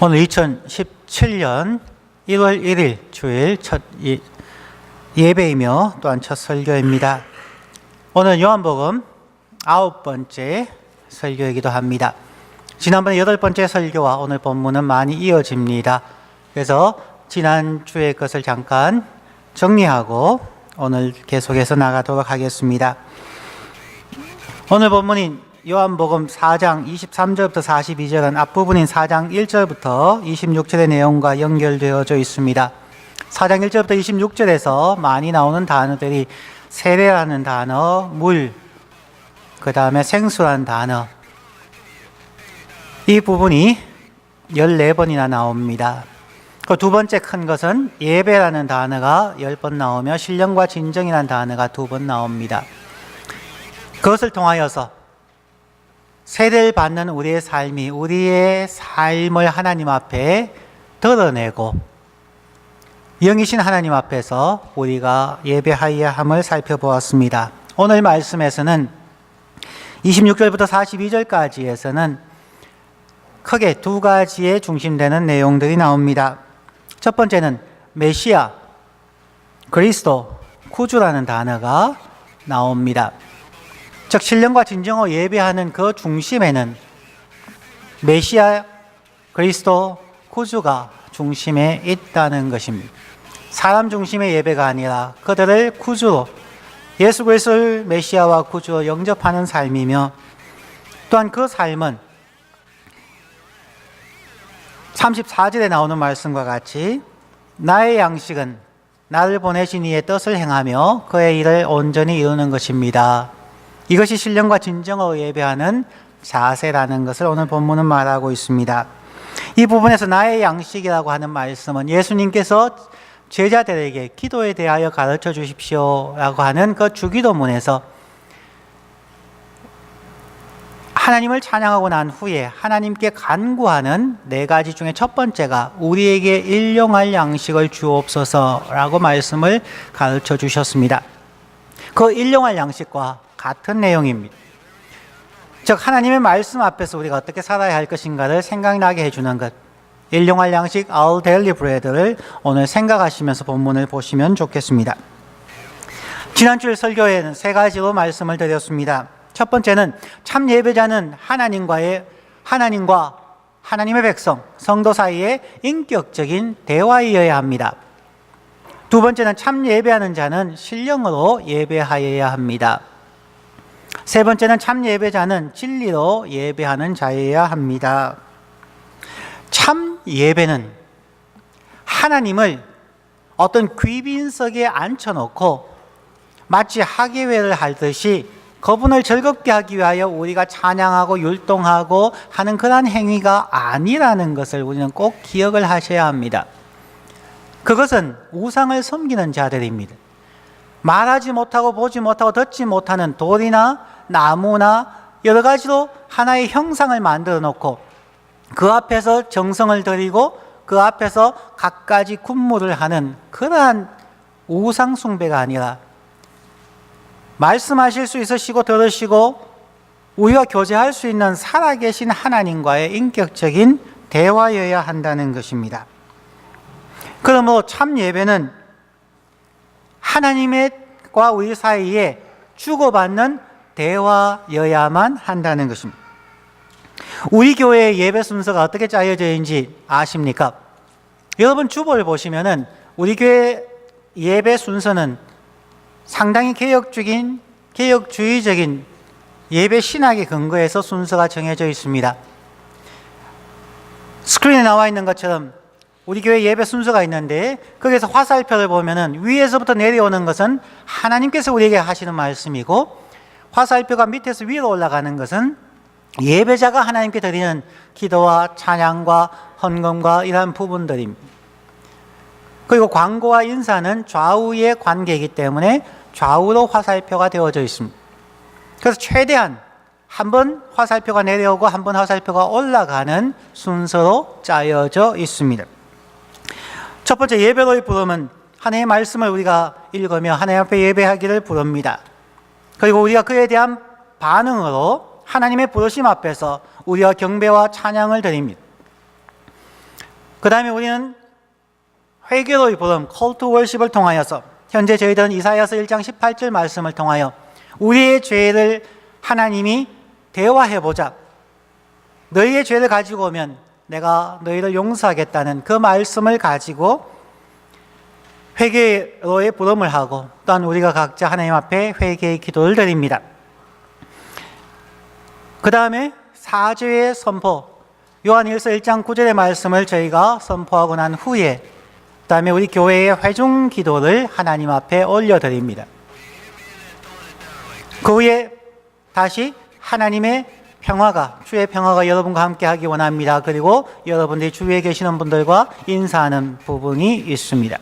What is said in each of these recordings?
오늘 2017년 1월 1일 주일 첫 예배이며 또한 첫 설교입니다. 오늘 요한복음 9번째 설교이기도 합니다. 지난번에 8번째 설교와 오늘 본문은 많이 이어집니다. 그래서 지난주의 것을 잠깐 정리하고 오늘 계속해서 나가도록 하겠습니다. 오늘 본문인 요한복음 4장 23절부터 42절은 앞부분인 4장 1절부터 26절의 내용과 연결되어져 있습니다. 4장 1절부터 26절에서 많이 나오는 단어들이 세례라는 단어, 물, 그 다음에 생수라는 단어, 이 부분이 14번이나 나옵니다. 그 두 번째 큰 것은 예배라는 단어가 10번 나오며 신령과 진정이라는 단어가 2번 나옵니다. 그것을 통하여서 세례를 받는 우리의 삶이 우리의 삶을 하나님 앞에 드러내고 영이신 하나님 앞에서 우리가 예배하여야 함을 살펴보았습니다. 오늘 말씀에서는 26절부터 42절까지에서는 크게 두 가지에 중심되는 내용들이 나옵니다. 첫 번째는 메시아, 그리스도, 구주라는 단어가 나옵니다. 즉 신령과 진정으로 예배하는 그 중심에는 메시아, 그리스도, 구주가 중심에 있다는 것입니다. 사람 중심의 예배가 아니라 그들을 구주로, 예수 그리스도를 메시아와 구주로 영접하는 삶이며, 또한 그 삶은 34절에 나오는 말씀과 같이 나의 양식은 나를 보내신 이의 뜻을 행하며 그의 일을 온전히 이루는 것입니다. 이것이 신령과 진정으로 예배하는 자세라는 것을 오늘 본문은 말하고 있습니다. 이 부분에서 나의 양식이라고 하는 말씀은 예수님께서 제자들에게 기도에 대하여 가르쳐 주십시오 라고 하는 그 주기도문에서 하나님을 찬양하고 난 후에 하나님께 간구하는 4가지 중에 첫 번째가 우리에게 일용할 양식을 주옵소서라고 말씀을 가르쳐 주셨습니다. 그 일용할 양식과 같은 내용입니다. 즉 하나님의 말씀 앞에서 우리가 어떻게 살아야 할 것인가를 생각나게 해주는 것, 일용할 양식 Our Daily Bread를 오늘 생각하시면서 본문을 보시면 좋겠습니다. 지난주 설교에는 3가지로 말씀을 드렸습니다. 첫 번째는 참 예배자는 하나님과 하나님의 백성, 성도 사이에 인격적인 대화이어야 합니다. 두 번째는 참 예배하는 자는 신령으로 예배하여야 합니다. 세 번째는 참 예배자는 진리로 예배하는 자여야 합니다. 참 예배는 하나님을 어떤 귀빈석에 앉혀놓고 마치 학예회를 하듯이 그분을 즐겁게 하기 위하여 우리가 찬양하고 율동하고 하는 그러한 행위가 아니라는 것을 우리는 꼭 기억을 하셔야 합니다. 그것은 우상을 섬기는 자들입니다. 말하지 못하고 보지 못하고 듣지 못하는 돌이나 나무나 여러 가지로 하나의 형상을 만들어 놓고 그 앞에서 정성을 들이고 그 앞에서 갖가지 군무를 하는 그러한 우상 숭배가 아니라 말씀하실 수 있으시고 들으시고 우리와 교제할 수 있는 살아계신 하나님과의 인격적인 대화여야 한다는 것입니다. 그러므로 참 예배는 하나님과 우리 사이에 주고받는 대화여야만 한다는 것입니다. 우리 교회의 예배 순서가 어떻게 짜여져 있는지 아십니까? 여러분 주보를 보시면은 우리 교회 예배 순서는 상당히 개혁주의적인 예배 신학에 근거해서 순서가 정해져 있습니다. 스크린에 나와 있는 것처럼 우리 교회 예배 순서가 있는데 거기에서 화살표를 보면은 위에서부터 내려오는 것은 하나님께서 우리에게 하시는 말씀이고 화살표가 밑에서 위로 올라가는 것은 예배자가 하나님께 드리는 기도와 찬양과 헌금과 이러한 부분들입니다. 그리고 광고와 인사는 좌우의 관계이기 때문에 좌우로 화살표가 되어져 있습니다. 그래서 최대한 한 번 화살표가 내려오고 한 번 화살표가 올라가는 순서로 짜여져 있습니다. 첫 번째 예배로의 부름은 하나님의 말씀을 우리가 읽으며 하나님 앞에 예배하기를 부릅니다. 그리고 우리가 그에 대한 반응으로 하나님의 부르심 앞에서 우리가 경배와 찬양을 드립니다. 그 다음에 우리는 회개로의 부름, call to worship을 통하여서 현재 저희들은 이사야서 1장 18절 말씀을 통하여 우리의 죄를 하나님이 대화해보자. 너희의 죄를 가지고 오면 내가 너희를 용서하겠다는 그 말씀을 가지고 회개로의 부름을 하고 또한 우리가 각자 하나님 앞에 회개의 기도를 드립니다. 그 다음에 사죄의 선포, 요한일서 1장 9절의 말씀을 저희가 선포하고 난 후에 그 다음에 우리 교회의 회중 기도를 하나님 앞에 올려드립니다. 그 후에 다시 하나님의 평화가, 주의 평화가 여러분과 함께 하기 원합니다. 그리고 여러분들이 주위에 계시는 분들과 인사하는 부분이 있습니다.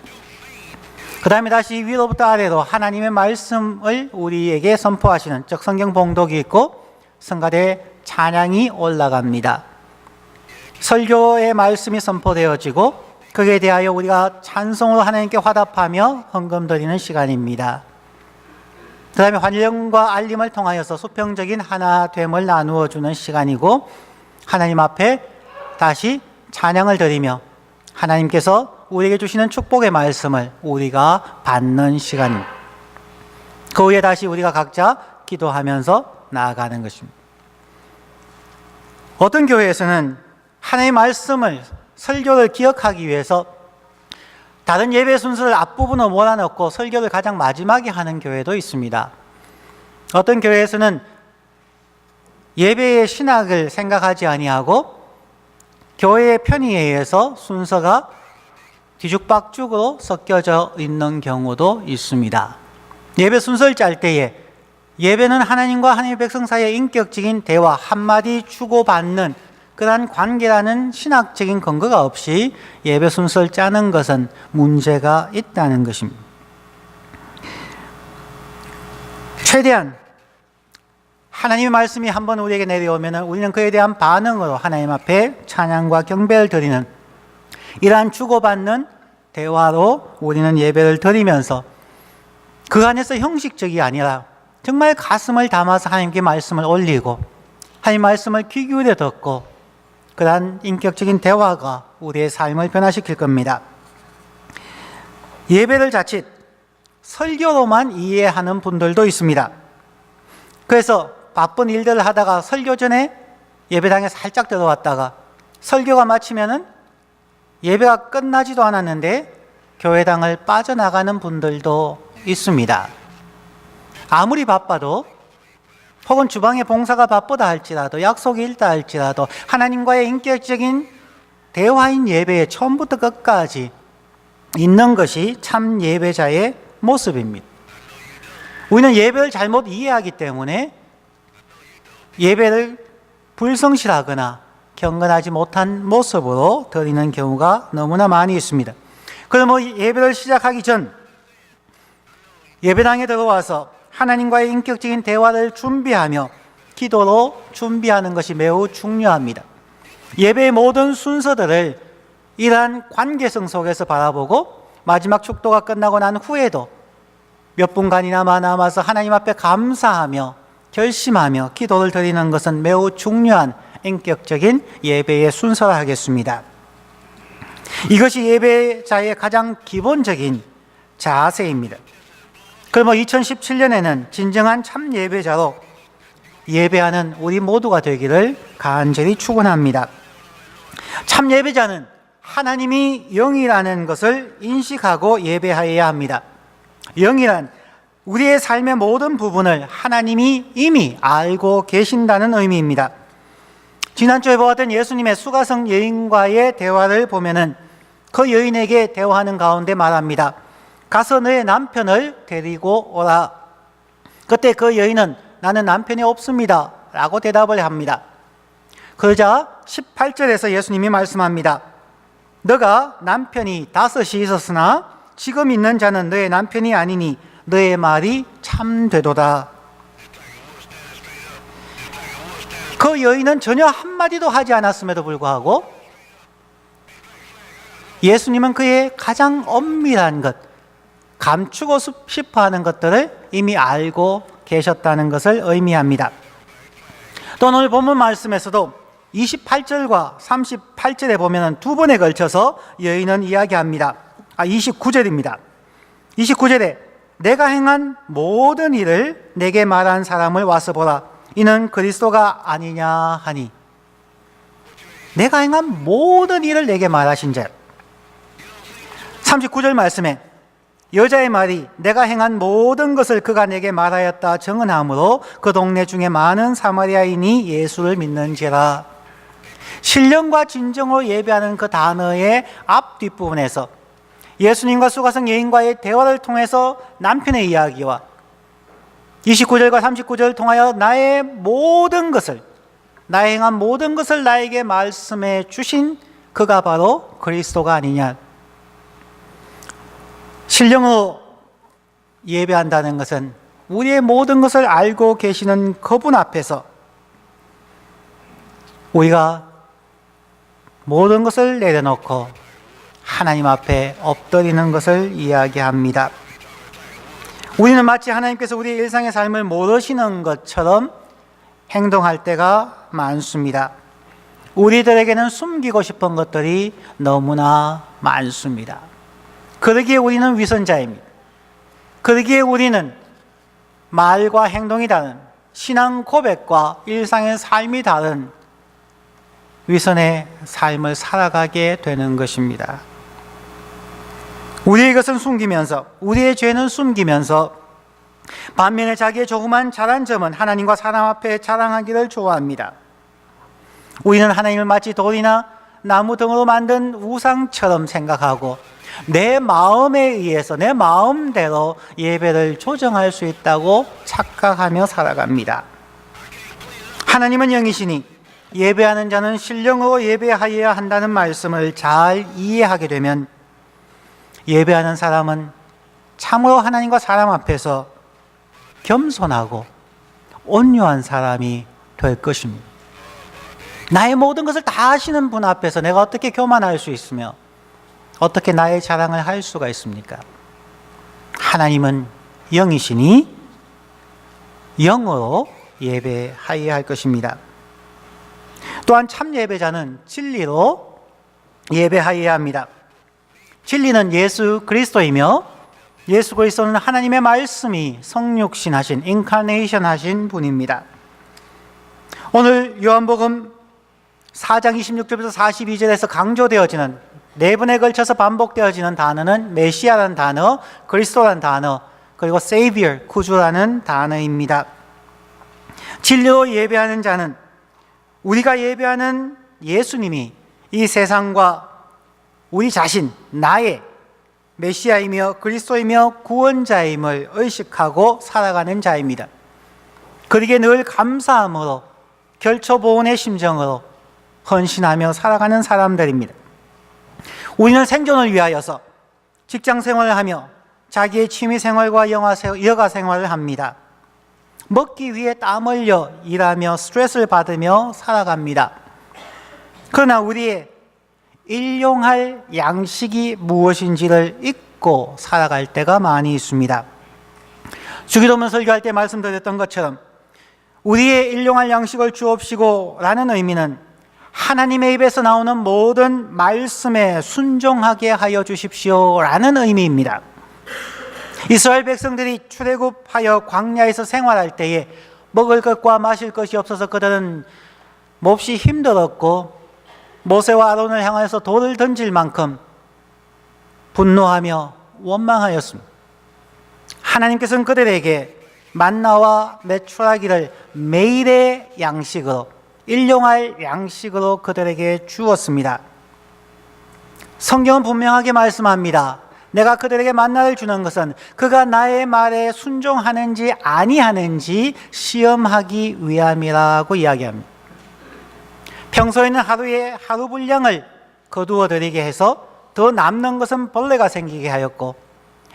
그 다음에 다시 위로부터 아래로 하나님의 말씀을 우리에게 선포하시는, 즉 성경 봉독이 있고 성가대 찬양이 올라갑니다. 설교의 말씀이 선포되어지고 그에 대하여 우리가 찬송으로 하나님께 화답하며 헌금 드리는 시간입니다. 그 다음에 환영과 알림을 통하여서 수평적인 하나됨을 나누어 주는 시간이고 하나님 앞에 다시 찬양을 드리며 하나님께서 우리에게 주시는 축복의 말씀을 우리가 받는 시간입니다. 그 후에 다시 우리가 각자 기도하면서 나아가는 것입니다. 어떤 교회에서는 하나님의 말씀을, 설교를 기억하기 위해서 다른 예배 순서를 앞부분으로 몰아넣고 설교를 가장 마지막에 하는 교회도 있습니다. 어떤 교회에서는 예배의 신학을 생각하지 아니하고 교회의 편의에 의해서 순서가 뒤죽박죽으로 섞여져 있는 경우도 있습니다. 예배 순서를 짤 때에 예배는 하나님과 하나님의 백성 사이의 인격적인 대화, 한마디 주고받는 그러한 관계라는 신학적인 근거가 없이 예배 순서를 짜는 것은 문제가 있다는 것입니다. 최대한 하나님의 말씀이 한번 우리에게 내려오면 우리는 그에 대한 반응으로 하나님 앞에 찬양과 경배를 드리는 이러한 주고받는 대화로 우리는 예배를 드리면서 그 안에서 형식적이 아니라 정말 가슴을 담아서 하나님께 말씀을 올리고 하나님 말씀을 귀 기울여 듣고 그러한 인격적인 대화가 우리의 삶을 변화시킬 겁니다. 예배를 자칫 설교로만 이해하는 분들도 있습니다. 그래서 바쁜 일들을 하다가 설교 전에 예배당에 살짝 들어왔다가 설교가 마치면은 예배가 끝나지도 않았는데 교회당을 빠져나가는 분들도 있습니다. 아무리 바빠도 혹은 주방의 봉사가 바쁘다 할지라도 약속이 있다 할지라도 하나님과의 인격적인 대화인 예배에 처음부터 끝까지 있는 것이 참 예배자의 모습입니다. 우리는 예배를 잘못 이해하기 때문에 예배를 불성실하거나 경건하지 못한 모습으로 드리는 경우가 너무나 많이 있습니다. 그러면 예배를 시작하기 전 예배당에 들어와서 하나님과의 인격적인 대화를 준비하며 기도로 준비하는 것이 매우 중요합니다. 예배의 모든 순서들을 이러한 관계성 속에서 바라보고 마지막 축도가 끝나고 난 후에도 몇 분간이나마 남아서 하나님 앞에 감사하며 결심하며 기도를 드리는 것은 매우 중요한 인격적인 예배의 순서라 하겠습니다. 이것이 예배자의 가장 기본적인 자세입니다. 그러면 2017년에는 진정한 참 예배자로 예배하는 우리 모두가 되기를 간절히 축원합니다. 참 예배자는 하나님이 영이라는 것을 인식하고 예배하여야 합니다. 영이란 우리의 삶의 모든 부분을 하나님이 이미 알고 계신다는 의미입니다. 지난주에 보았던 예수님의 수가성 여인과의 대화를 보면은 그 여인에게 대화하는 가운데 말합니다. 가서 너의 남편을 데리고 오라. 그때 그 여인은 나는 남편이 없습니다 라고 대답을 합니다. 그러자 18절에서 예수님이 말씀합니다. 너가 남편이 5이 있었으나 지금 있는 자는 너의 남편이 아니니 너의 말이 참되도다. 그 여인은 전혀 한마디도 하지 않았음에도 불구하고 예수님은 그의 가장 엄밀한 것, 감추고 싶어하는 것들을 이미 알고 계셨다는 것을 의미합니다. 또 오늘 본문 말씀에서도 28절과 38절에 보면 두 번에 걸쳐서 여인은 이야기합니다. 29절입니다. 29절에 내가 행한 모든 일을 내게 말한 사람을 와서 보라. 이는 그리스도가 아니냐 하니. 내가 행한 모든 일을 내게 말하신 자. 39절 말씀에 여자의 말이 내가 행한 모든 것을 그가 내게 말하였다 증언하므로 그 동네 중에 많은 사마리아인이 예수를 믿는지라. 신령과 진정으로 예배하는 그 단어의 앞 뒷부분에서 예수님과 수가성 여인과의 대화를 통해서 남편의 이야기와 29절과 39절을 통하여 나의 모든 것을, 나의 행한 모든 것을 나에게 말씀해 주신 그가 바로 그리스도가 아니냐. 신령으로 예배한다는 것은 우리의 모든 것을 알고 계시는 그분 앞에서 우리가 모든 것을 내려놓고 하나님 앞에 엎드리는 것을 이야기합니다. 우리는 마치 하나님께서 우리의 일상의 삶을 모르시는 것처럼 행동할 때가 많습니다. 우리들에게는 숨기고 싶은 것들이 너무나 많습니다. 그러기에 우리는 위선자입니다. 그러기에 우리는 말과 행동이 다른, 신앙 고백과 일상의 삶이 다른 위선의 삶을 살아가게 되는 것입니다. 우리의 것은 숨기면서, 우리의 죄는 숨기면서 반면에 자기의 조그만 잘한 점은 하나님과 사람 앞에 자랑하기를 좋아합니다. 우리는 하나님을 마치 돌이나 나무 등으로 만든 우상처럼 생각하고 내 마음에 의해서 내 마음대로 예배를 조정할 수 있다고 착각하며 살아갑니다. 하나님은 영이시니 예배하는 자는 신령으로 예배하여야 한다는 말씀을 잘 이해하게 되면 예배하는 사람은 참으로 하나님과 사람 앞에서 겸손하고 온유한 사람이 될 것입니다. 나의 모든 것을 다 아시는 분 앞에서 내가 어떻게 교만할 수 있으며 어떻게 나의 자랑을 할 수가 있습니까? 하나님은 영이시니 영으로 예배하여야 할 것입니다. 또한 참 예배자는 진리로 예배하여야 합니다. 진리는 예수 그리스도이며 예수 그리스도는 하나님의 말씀이 성육신 하신, 인카네이션 하신 분입니다. 오늘 요한복음 4장 26절부터 42절에서 강조되어지는 네 번에 걸쳐서 반복되어지는 단어는 메시아라는 단어, 그리스도라는 단어, 그리고 Savior, 구주라는 단어입니다. 진리로 예배하는 자는 우리가 예배하는 예수님이 이 세상과 우리 자신, 나의 메시아이며 그리스도이며 구원자임을 의식하고 살아가는 자입니다. 그에게 늘 감사함으로 결초보온의 심정으로 헌신하며 살아가는 사람들입니다. 우리는 생존을 위하여서 직장 생활을 하며 자기의 취미 생활과 여가 생활을 합니다. 먹기 위해 땀 흘려 일하며 스트레스를 받으며 살아갑니다. 그러나 우리의 일용할 양식이 무엇인지를 잊고 살아갈 때가 많이 있습니다. 주기도문 설교할 때 말씀드렸던 것처럼 우리의 일용할 양식을 주옵시고 라는 의미는 하나님의 입에서 나오는 모든 말씀에 순종하게 하여 주십시오 라는 의미입니다. 이스라엘 백성들이 출애굽하여 광야에서 생활할 때에 먹을 것과 마실 것이 없어서 그들은 몹시 힘들었고 모세와 아론을 향해서 돌을 던질 만큼 분노하며 원망하였습니다. 하나님께서는 그들에게 만나와 메추라기를 매일의 양식으로, 일용할 양식으로 그들에게 주었습니다. 성경은 분명하게 말씀합니다. 내가 그들에게 만나를 주는 것은 그가 나의 말에 순종하는지 아니하는지 시험하기 위함이라고 이야기합니다. 평소에는 하루에 하루 분량을 거두어 드리게 해서 더 남는 것은 벌레가 생기게 하였고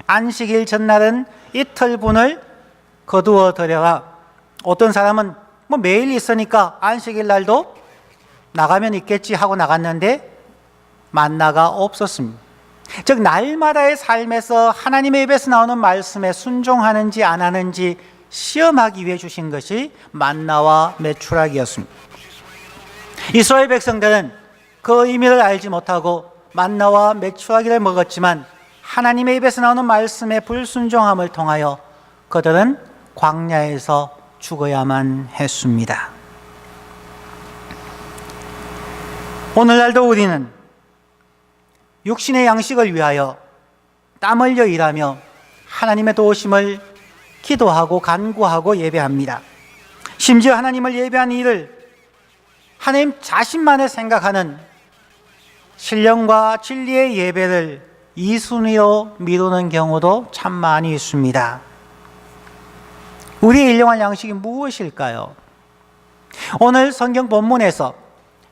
안식일 전날은 이틀분을 거두어 드려라. 어떤 사람은 매일 있으니까 안식일 날도 나가면 있겠지 하고 나갔는데 만나가 없었습니다. 즉 날마다의 삶에서 하나님의 입에서 나오는 말씀에 순종하는지 안 하는지 시험하기 위해 주신 것이 만나와 메추라기였습니다. 이스라엘 백성들은 그 의미를 알지 못하고 만나와 메추라기를 먹었지만 하나님의 입에서 나오는 말씀의 불순종함을 통하여 그들은 광야에서 죽어야만 했습니다. 오늘날도 우리는 육신의 양식을 위하여 땀 흘려 일하며 하나님의 도우심을 기도하고 간구하고 예배합니다. 심지어 하나님을 예배한 일을 하나님 자신만을 생각하는 신령과 진리의 예배를 이순위로 미루는 경우도 참 많이 있습니다. 우리의 일용할 양식이 무엇일까요? 오늘 성경 본문에서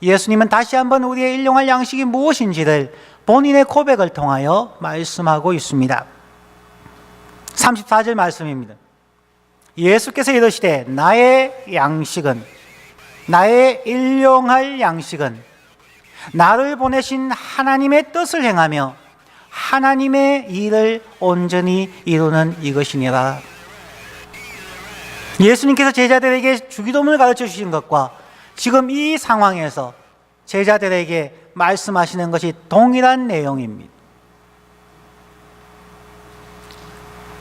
예수님은 다시 한번 우리의 일용할 양식이 무엇인지를 본인의 고백을 통하여 말씀하고 있습니다. 34절 말씀입니다. 예수께서 이르시되 나의 양식은, 나의 일용할 양식은 나를 보내신 하나님의 뜻을 행하며 하나님의 일을 온전히 이루는 이것이니라. 예수님께서 제자들에게 주기도문을 가르쳐 주신 것과 지금 이 상황에서 제자들에게 말씀하시는 것이 동일한 내용입니다.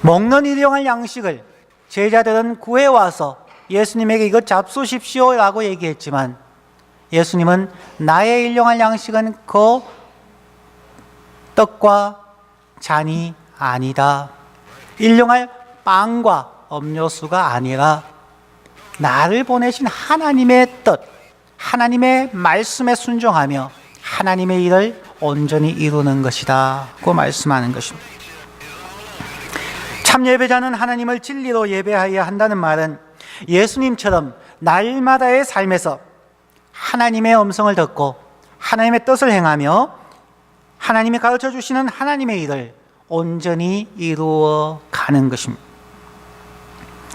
먹는 일용할 양식을 제자들은 구해와서 예수님에게 이것 잡수십시오 라고 얘기했지만 예수님은 나의 일용할 양식은 그 떡과 잔이 아니다. 일용할 빵과 음료수가 아니라 나를 보내신 하나님의 뜻, 하나님의 말씀에 순종하며 하나님의 일을 온전히 이루는 것이다 고 말씀하는 것입니다. 참 예배자는 하나님을 진리로 예배하여야 한다는 말은 예수님처럼 날마다의 삶에서 하나님의 음성을 듣고 하나님의 뜻을 행하며 하나님이 가르쳐 주시는 하나님의 일을 온전히 이루어 가는 것입니다.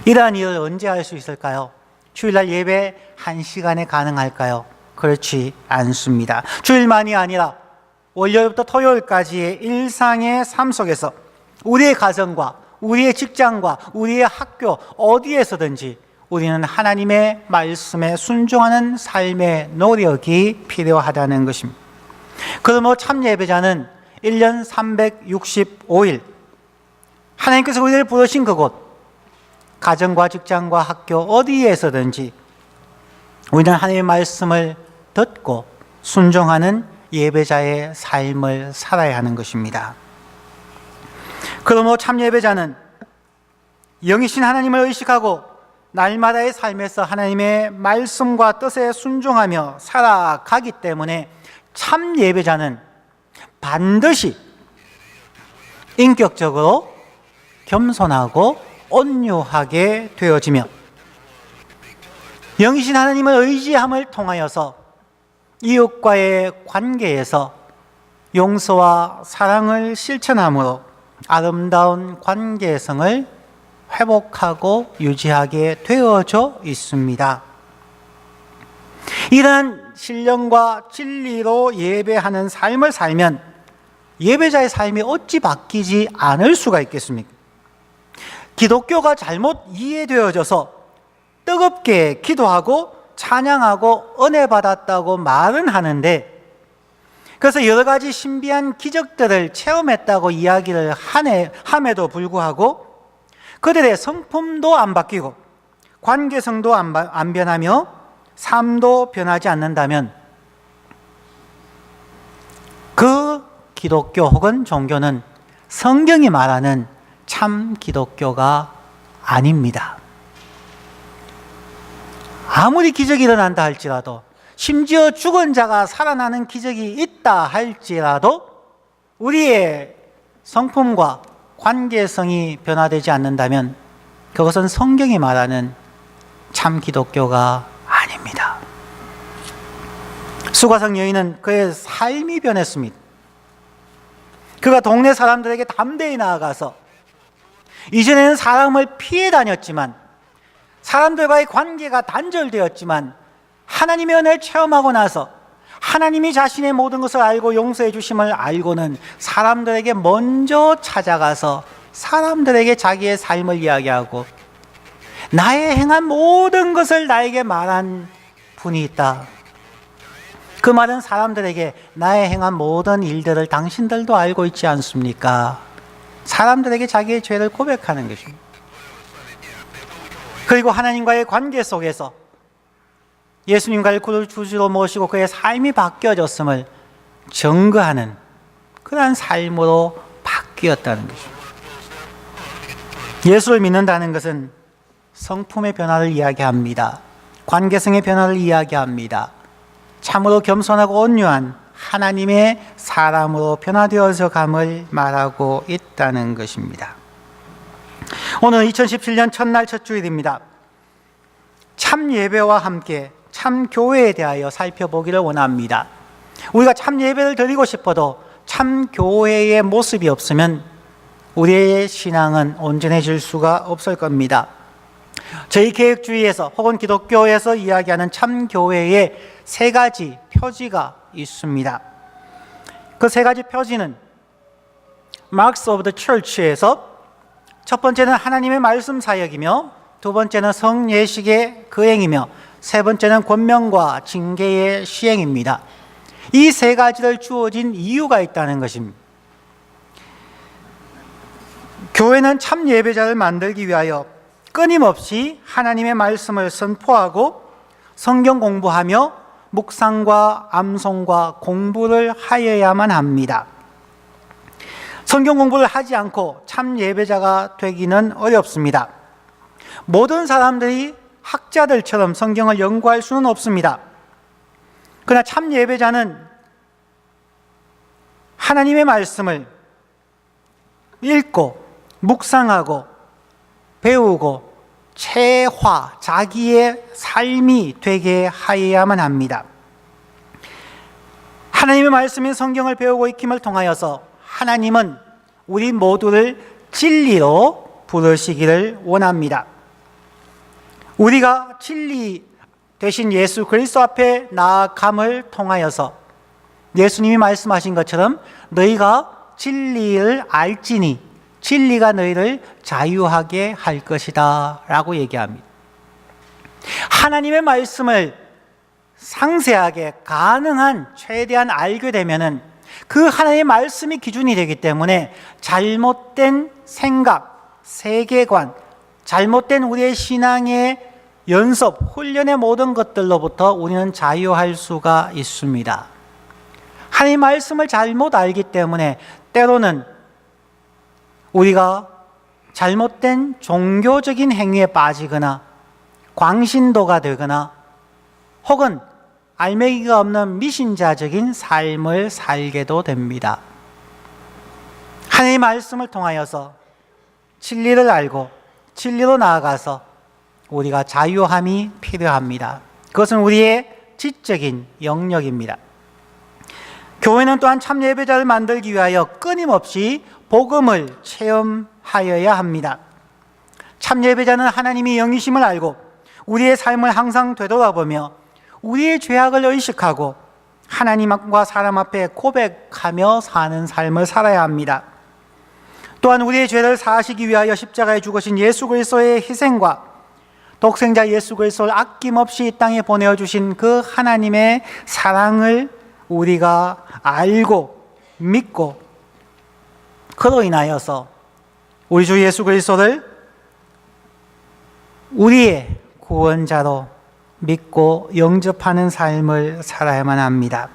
이러한 일을 언제 할 수 있을까요? 주일날 예배 1시간에 가능할까요? 그렇지 않습니다. 주일만이 아니라 월요일부터 토요일까지의 일상의 삶 속에서 우리의 가정과 우리의 직장과 우리의 학교 어디에서든지 우리는 하나님의 말씀에 순종하는 삶의 노력이 필요하다는 것입니다. 그러므로 참 예배자는 1년 365일 하나님께서 우리를 부르신 그곳 가정과 직장과 학교 어디에서든지 우리는 하나님의 말씀을 듣고 순종하는 예배자의 삶을 살아야 하는 것입니다. 그러므로 참 예배자는 영이신 하나님을 의식하고 날마다의 삶에서 하나님의 말씀과 뜻에 순종하며 살아가기 때문에 참 예배자는 반드시 인격적으로 겸손하고 온유하게 되어지며 영이신 하나님을 의지함을 통하여서 이웃과의 관계에서 용서와 사랑을 실천함으로 아름다운 관계성을 회복하고 유지하게 되어져 있습니다. 이러한 신령과 진리로 예배하는 삶을 살면 예배자의 삶이 어찌 바뀌지 않을 수가 있겠습니까? 기독교가 잘못 이해되어져서 뜨겁게 기도하고 찬양하고 은혜 받았다고 말은 하는데 그래서 여러 가지 신비한 기적들을 체험했다고 이야기를 함에도 불구하고 그들의 성품도 안 바뀌고 관계성도 안 변하며 삶도 변하지 않는다면 그 기독교 혹은 종교는 성경이 말하는 참 기독교가 아닙니다. 아무리 기적이 일어난다 할지라도 심지어 죽은 자가 살아나는 기적이 있다 할지라도 우리의 성품과 관계성이 변화되지 않는다면 그것은 성경이 말하는 참 기독교가 아닙니다. 수가성 여인은 그의 삶이 변했습니다. 그가 동네 사람들에게 담대히 나아가서 이전에는 사람을 피해 다녔지만 사람들과의 관계가 단절되었지만 하나님의 은혜를 체험하고 나서 하나님이 자신의 모든 것을 알고 용서해 주심을 알고는 사람들에게 먼저 찾아가서 사람들에게 자기의 삶을 이야기하고 나의 행한 모든 것을 나에게 말한 분이 있다. 그 말은 사람들에게 나의 행한 모든 일들을 당신들도 알고 있지 않습니까? 사람들에게 자기의 죄를 고백하는 것입니다. 그리고 하나님과의 관계 속에서 예수님과의 구주로 모시고 그의 삶이 바뀌어졌음을 증거하는 그러한 삶으로 바뀌었다는 것입니다. 예수를 믿는다는 것은 성품의 변화를 이야기합니다. 관계성의 변화를 이야기합니다. 참으로 겸손하고 온유한 하나님의 사람으로 변화되어서 감을 말하고 있다는 것입니다. 오늘 2017년 첫날 첫 주일입니다. 참 예배와 함께 참 교회에 대하여 살펴보기를 원합니다. 우리가 참 예배를 드리고 싶어도 참 교회의 모습이 없으면 우리의 신앙은 온전해질 수가 없을 겁니다. 저희 개혁주의에서 혹은 기독교에서 이야기하는 참 교회에 세 가지 표지가 있습니다. 그 세 가지 표지는 Marks of the Church에서 첫 번째는 하나님의 말씀 사역이며, 두 번째는 성예식의 거행이며, 세 번째는 권면과 징계의 시행입니다. 이 세 가지를 주어진 이유가 있다는 것입니다. 교회는 참 예배자를 만들기 위하여 끊임없이 하나님의 말씀을 선포하고 성경 공부하며 묵상과 암송과 공부를 하여야만 합니다. 성경 공부를 하지 않고 참 예배자가 되기는 어렵습니다. 모든 사람들이 학자들처럼 성경을 연구할 수는 없습니다. 그러나 참 예배자는 하나님의 말씀을 읽고 묵상하고 배우고 체화, 자기의 삶이 되게 하여야만 합니다. 하나님의 말씀인 성경을 배우고 익힘을 통하여서 하나님은 우리 모두를 진리로 부르시기를 원합니다. 우리가 진리 되신 예수 그리스도 앞에 나아감을 통하여서 예수님이 말씀하신 것처럼 너희가 진리를 알지니 진리가 너희를 자유하게 할 것이다 라고 얘기합니다. 하나님의 말씀을 상세하게 가능한 최대한 알게 되면은 그 하나님의 말씀이 기준이 되기 때문에 잘못된 생각, 세계관, 잘못된 우리의 신앙의 연습, 훈련의 모든 것들로부터 우리는 자유할 수가 있습니다. 하나님의 말씀을 잘못 알기 때문에 때로는 우리가 잘못된 종교적인 행위에 빠지거나 광신도가 되거나 혹은 알맹이가 없는 미신자적인 삶을 살게도 됩니다. 하나님의 말씀을 통하여서 진리를 알고 진리로 나아가서 우리가 자유함이 필요합니다. 그것은 우리의 지적인 영역입니다. 교회는 또한 참 예배자를 만들기 위하여 끊임없이 복음을 체험하여야 합니다. 참 예배자는 하나님이 영이심을 알고 우리의 삶을 항상 되돌아보며 우리의 죄악을 의식하고 하나님과 사람 앞에 고백하며 사는 삶을 살아야 합니다. 또한 우리의 죄를 사하시기 위하여 십자가에 죽으신 예수 그리스도의 희생과 독생자 예수 그리스도를 아낌없이 이 땅에 보내주신 그 하나님의 사랑을 우리가 알고 믿고 그로 인하여서 우리 주 예수 그리스도를 우리의 구원자로 믿고 영접하는 삶을 살아야만 합니다.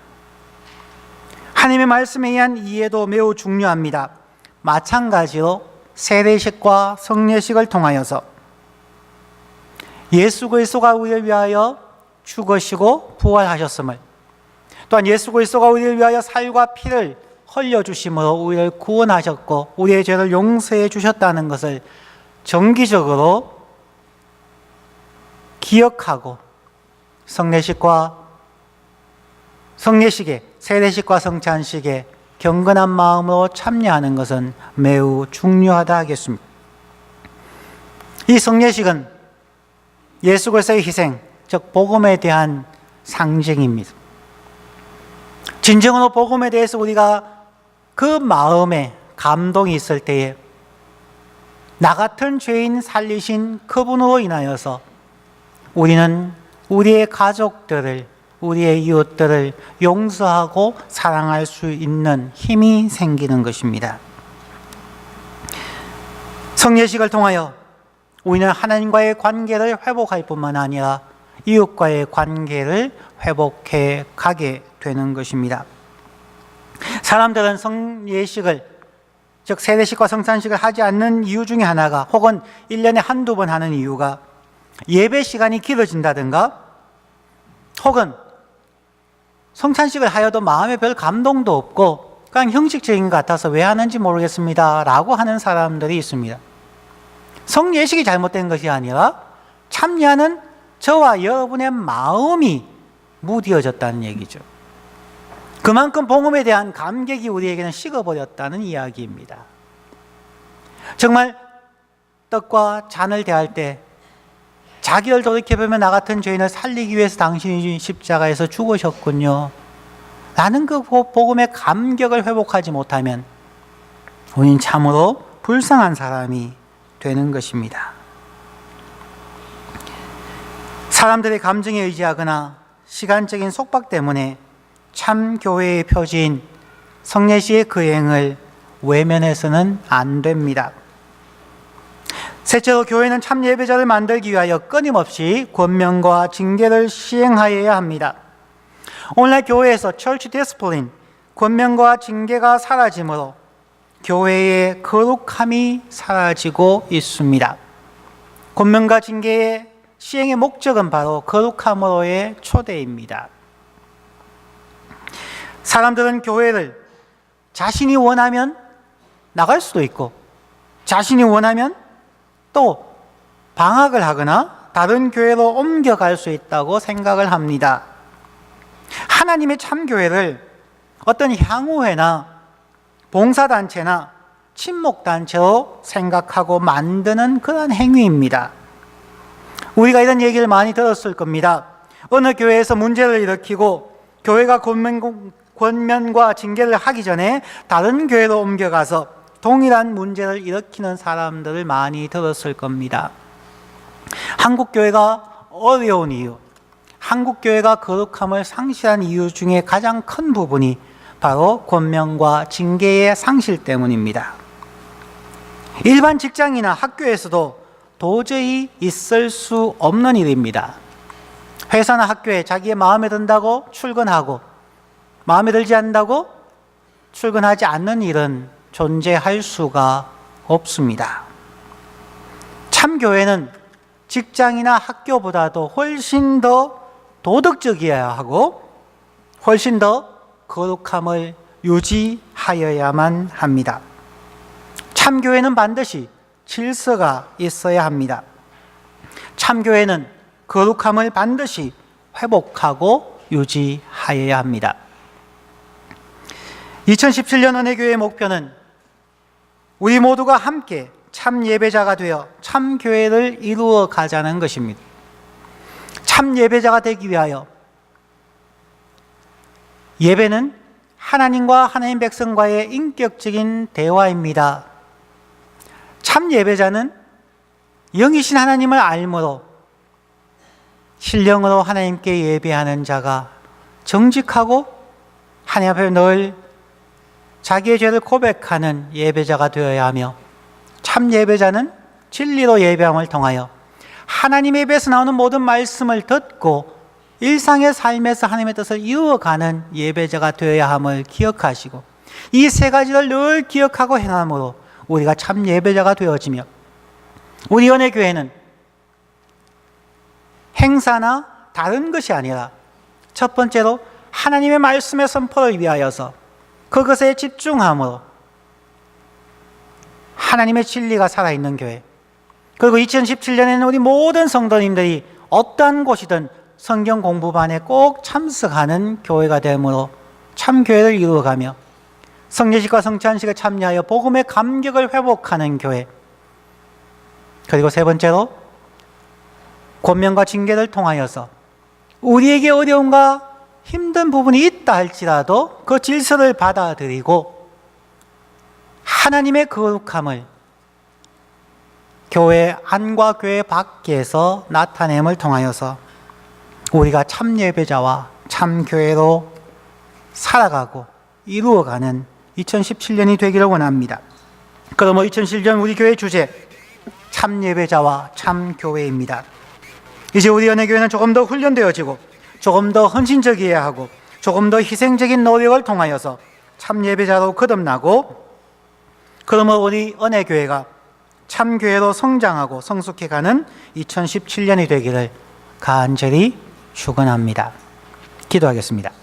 하나님의 말씀에 의한 이해도 매우 중요합니다. 마찬가지로 세례식과 성례식을 통하여서 예수 그리스도가 우리를 위하여 죽으시고 부활하셨음을, 또한 예수 그리스도가 우리를 위하여 살과 피를 흘려주심으로 우리를 구원하셨고 우리의 죄를 용서해 주셨다는 것을 정기적으로 기억하고 성례식에 세례식과 성찬식에 경건한 마음으로 참여하는 것은 매우 중요하다 하겠습니다. 이 성례식은 예수 그리스도의 희생, 즉 복음에 대한 상징입니다. 진정으로 복음에 대해서 우리가 그 마음에 감동이 있을 때에 나 같은 죄인 살리신 그분으로 인하여서 우리는 우리의 가족들을 우리의 이웃들을 용서하고 사랑할 수 있는 힘이 생기는 것입니다. 성례식을 통하여 우리는 하나님과의 관계를 회복할 뿐만 아니라 이웃과의 관계를 회복해 가게 되는 것입니다. 사람들은 성례식을, 즉 세례식과 성찬식을 하지 않는 이유 중에 하나가, 혹은 1년에 한두 번 하는 이유가 예배 시간이 길어진다든가, 혹은 성찬식을 하여도 마음에 별 감동도 없고 그냥 형식적인 것 같아서 왜 하는지 모르겠습니다 라고 하는 사람들이 있습니다. 성례식이 잘못된 것이 아니라 참여하는 저와 여러분의 마음이 무뎌졌다는 얘기죠. 그만큼 복음에 대한 감격이 우리에게는 식어버렸다는 이야기입니다. 정말 떡과 잔을 대할 때 자기를 돌이켜보면 나 같은 죄인을 살리기 위해서 당신이 십자가에서 죽으셨군요 라는 그 복음의 감격을 회복하지 못하면 우리는 참으로 불쌍한 사람이 되는 것입니다. 사람들의 감정에 의지하거나 시간적인 속박 때문에 참 교회의 표지인 성례식의 거행을 외면해서는 안 됩니다. 셋째로, 교회는 참 예배자를 만들기 위하여 끊임없이 권면과 징계를 시행하여야 합니다. 오늘날 교회에서 철치 디스플린, 권면과 징계가 사라지므로 교회의 거룩함이 사라지고 있습니다. 권면과 징계의 시행의 목적은 바로 거룩함으로의 초대입니다. 사람들은 교회를 자신이 원하면 나갈 수도 있고 자신이 원하면 또 방학을 하거나 다른 교회로 옮겨갈 수 있다고 생각을 합니다. 하나님의 참교회를 어떤 향후회나 봉사단체나 친목단체로 생각하고 만드는 그런 행위입니다. 우리가 이런 얘기를 많이 들었을 겁니다. 어느 교회에서 문제를 일으키고 교회가 권면과 징계를 하기 전에 다른 교회로 옮겨가서 동일한 문제를 일으키는 사람들을 많이 들었을 겁니다. 한국 교회가 어려운 이유, 한국 교회가 거룩함을 상실한 이유 중에 가장 큰 부분이 바로 권면과 징계의 상실 때문입니다. 일반 직장이나 학교에서도 도저히 있을 수 없는 일입니다. 회사나 학교에 자기의 마음에 든다고 출근하고 마음에 들지 않는다고 출근하지 않는 일은 존재할 수가 없습니다. 참교회는 직장이나 학교보다도 훨씬 더 도덕적이어야 하고 훨씬 더 거룩함을 유지하여야만 합니다. 참교회는 반드시 질서가 있어야 합니다. 참교회는 거룩함을 반드시 회복하고 유지하여야 합니다. 2017년 은혜교회의 목표는 우리 모두가 함께 참 예배자가 되어 참 교회를 이루어 가자는 것입니다. 참 예배자가 되기 위하여 예배는 하나님과 하나님 백성과의 인격적인 대화입니다. 참 예배자는 영이신 하나님을 알므로 신령으로 하나님께 예배하는 자가 정직하고 하나님 앞에 늘 자기의 죄를 고백하는 예배자가 되어야 하며, 참 예배자는 진리로 예배함을 통하여 하나님의 입에서 나오는 모든 말씀을 듣고 일상의 삶에서 하나님의 뜻을 이루어가는 예배자가 되어야 함을 기억하시고, 이 세 가지를 늘 기억하고 행함으로 우리가 참 예배자가 되어지며, 우리 연회교회는 행사나 다른 것이 아니라 첫 번째로 하나님의 말씀의 선포를 위하여서 그것에 집중함으로 하나님의 진리가 살아있는 교회, 그리고 2017년에는 우리 모든 성도님들이 어떠한 곳이든 성경 공부반에 꼭 참석하는 교회가 되므로 참교회를 이루어가며 성례식과 성찬식에 참여하여 복음의 감격을 회복하는 교회, 그리고 세 번째로 권면과 징계를 통하여서 우리에게 어려움과 힘든 부분이 있다 할지라도 그 질서를 받아들이고 하나님의 거룩함을 교회 안과 교회 밖에서 나타냄을 통하여서 우리가 참 예배자와 참 참교회로 살아가고 이루어가는 2017년이 되기를 원합니다. 그러므로 2017년 우리 교회 주제 참예배자와 참교회입니다. 이제 우리 연회교회는 조금 더 훈련되어지고 조금 더 헌신적이어야 하고 조금 더 희생적인 노력을 통하여서 참예배자로 거듭나고, 그러므로 우리 은혜교회가 참교회로 성장하고 성숙해가는 2017년이 되기를 간절히 축원합니다. 기도하겠습니다.